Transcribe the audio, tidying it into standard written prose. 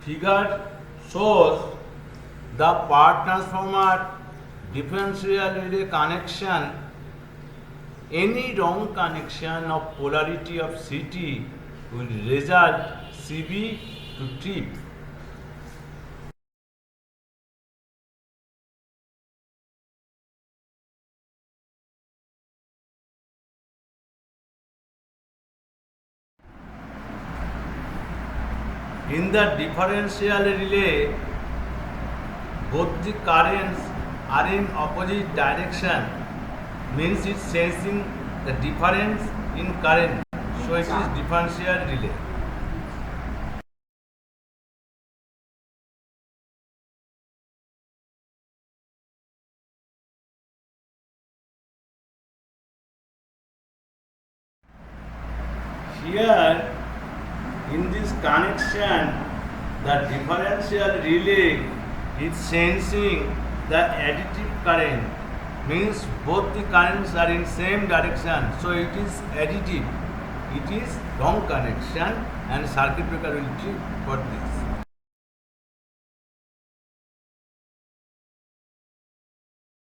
Figure shows the part transformer differential relay connection. Any wrong connection of polarity of CT will result CB to trip. In the differential relay, both the currents are in opposite direction, means it's sensing the difference in current, so it is differential relay. Here in this connection, the differential relay is sensing the additive current, means both the currents are in same direction, so it is additive. It is wrong connection and circuit breaker will trip for this.